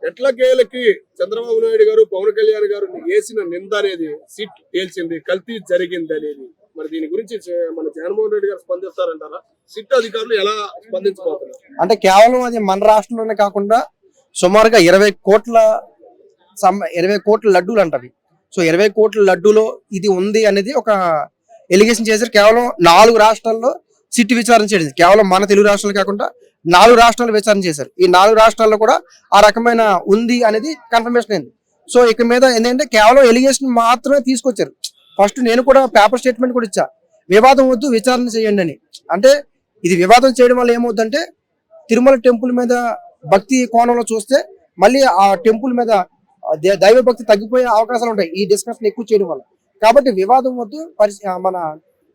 ఎట్లకేలకి చంద్రబాబు నాయుడు గారు పవన్ కళ్యాణ్ గారు వేసిన నింద అనేది సిట్ తేల్చింది, కల్తీ జరిగింది అనేది. మరి దీని గురించి మన జగన్మోహన్ రెడ్డి గారు స్పందిస్తారంటారా? సిట్ అధికారులు ఎలా స్పందించబోతున్నారు? అంటే కేవలం అది మన రాష్ట్రంలోనే కాకుండా సుమారుగా 20 కోట్ల లడ్డూలు అంటవి. సో 20 కోట్ల లడ్డూలో ఇది ఉంది అనేది ఒక ఎలిగేషన్ చేశారు. కేవలం 4 రాష్ట్రాల్లో సిట్ విచారణ చేయడం, కేవలం మన తెలుగు రాష్ట్రాలు కాకుండా 4 రాష్ట్రాలు విచారణ చేశారు. ఈ 4 రాష్ట్రాల్లో కూడా ఆ రకమైన ఉంది అనేది కన్ఫర్మేషన్ అయింది. సో ఇక మీద ఏంటంటే కేవలం ఎలిగేషన్ మాత్రమే తీసుకొచ్చారు. ఫస్ట్ నేను కూడా పేపర్ స్టేట్మెంట్ కూడా ఇచ్చా, వివాదం వద్దు విచారణ చేయండి అని. అంటే ఇది వివాదం చేయడం వల్ల ఏమవుతుందంటే తిరుమల టెంపుల్ మీద భక్తి కోణంలో చూస్తే మళ్ళీ ఆ టెంపుల్ మీద దైవ భక్తి తగ్గిపోయే అవకాశాలు ఉంటాయి ఈ డిస్కషన్ ఎక్కువ చేయడం వల్ల. కాబట్టి వివాదం వద్దు, మన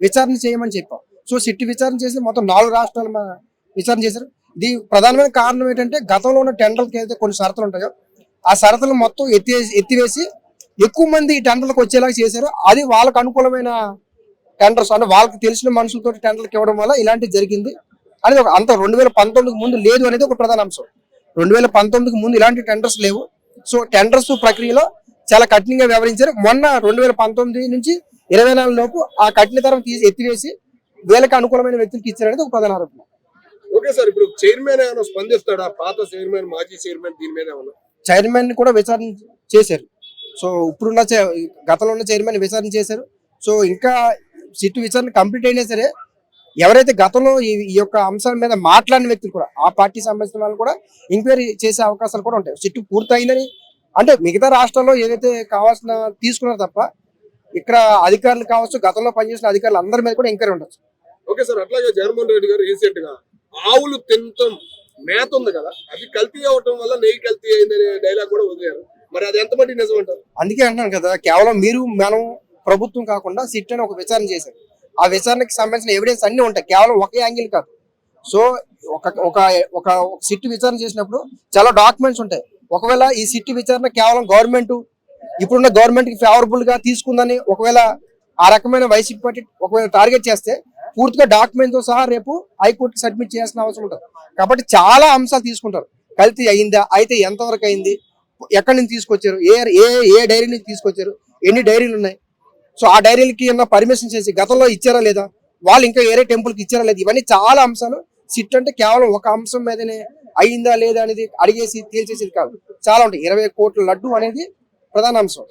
విచారణ చేయమని చెప్పాం. సో సిట్ విచారణ చేసి మొత్తం 4 రాష్ట్రాల విచారణ చేశారు. ఇది ప్రధానమైన కారణం ఏంటంటే గతంలో ఉన్న టెండర్లకి అయితే కొన్ని షరతులు ఉంటాయో ఆ షరతులు మొత్తం ఎత్తివేసి ఎక్కువ మంది ఈ టెండర్లకు వచ్చేలాగా చేశారు. అది వాళ్ళకు అనుకూలమైన టెండర్స్ అంటే వాళ్ళకి తెలిసిన మనుషులతో టెండర్లకు ఇవ్వడం వల్ల ఇలాంటివి జరిగింది అనేది ఒక అంత 2019 ముందు లేదు అనేది ఒక ప్రధాన అంశం. 2019 ముందు ఇలాంటి టెండర్స్ లేవు. సో టెండర్స్ ప్రక్రియలో చాలా కఠినంగా వ్యవహరించారు. మొన్న 2019 నుంచి 24 లోపు ఆ కఠినతరం ఎత్తివేసి వీళ్ళకి అనుకూలమైన వ్యక్తులకు ఇచ్చారనేది ఒక ప్రధాన ఆరోపణ. ఓకే సార్, ఇప్పుడు చైర్మన్ ఏమైనా స్పందిస్తాడా? పాత చైర్మన్, మాజీ చైర్మన్ దీని మీద ఏమన్నా? చైర్మన్ కూడా విచారణ చేశారు. సో ఇప్పుడున్న గతంలో ఉన్న చైర్మన్ విచారణ చేశారు. సో ఇంకా సిట్ విచారణ కంప్లీట్ అయినా సరే ఎవరైతే గతంలో ఈ యొక్క అంశాల మీద మాట్లాడిన వ్యక్తులు కూడా ఆ పార్టీ సంబంధించిన వాళ్ళు కూడా ఎంక్వైరీ చేసే అవకాశాలు కూడా ఉంటాయి. సిట్ పూర్తయిందని అంటే మిగతా రాష్ట్రాల్లో ఏదైతే కావాల్సిన తీసుకున్నారో తప్ప ఇక్కడ అధికారులు కావచ్చు, గతంలో పనిచేసిన అధికారులు అందరి మీద కూడా ఎంక్వైరీ ఉండొచ్చు. ఓకే సార్, అట్లాగే జగన్మోహన్ రెడ్డి గారు రీసెంట్ గా ఆవులు తింటాం మేత ఉంది కదా, అది కల్తీ అవటం వల్ల నెయ్యి కల్తీ అయిందనే డైలాగ్ కూడా వదిలేరు. మరి అది ఎంత మట్టి నిజం అంటారు? అందుకే అంటున్నాను కదా, కేవలం మనం ప్రభుత్వం కాకుండా సిట్ అని ఒక విచారణ చేశారు. ఆ విచారణకి సంబంధించిన ఎవిడెన్స్ అన్ని ఉంటాయి, కేవలం ఒకే యాంగిల్ కాదు. సో ఒక సిట్ విచారణ చేసినప్పుడు చాలా డాక్యుమెంట్స్ ఉంటాయి. ఒకవేళ ఈ సిట్ విచారణ కేవలం గవర్నమెంట్ ఇప్పుడున్న గవర్నమెంట్ కి ఫేవరబుల్ గా తీసుకుందని ఒకవేళ ఆ రకమైన వైసీపీ పార్టీ ఒకవేళ టార్గెట్ చేస్తే పూర్తిగా డాక్యుమెంట్ తో సహా రేపు హైకోర్టు సబ్మిట్ చేయాల్సిన అవసరం ఉంటుంది. కాబట్టి చాలా అంశాలు తీసుకుంటారు. కల్తీ అయిందా, అయితే ఎంతవరకు అయింది, ఎక్కడి నుంచి తీసుకొచ్చారు, ఏ డైరీ నుంచి తీసుకొచ్చారు, ఎన్ని డైరీలు ఉన్నాయి, సో ఆ డైరీలకి ఏమన్నా పర్మిషన్ చేసి గతంలో ఇచ్చారా లేదా, వాళ్ళు ఇంకా వేరే టెంపుల్ కి ఇచ్చారా లేదా, ఇవన్నీ చాలా అంశాలు. సిట్ అంటే కేవలం ఒక అంశం మీదనే అయిందా లేదా అనేది అడిగేసి తేల్చేసేది కాదు, చాలా ఉంటాయి. 20 కోట్ల లడ్డు అనేది ప్రధాన అంశం.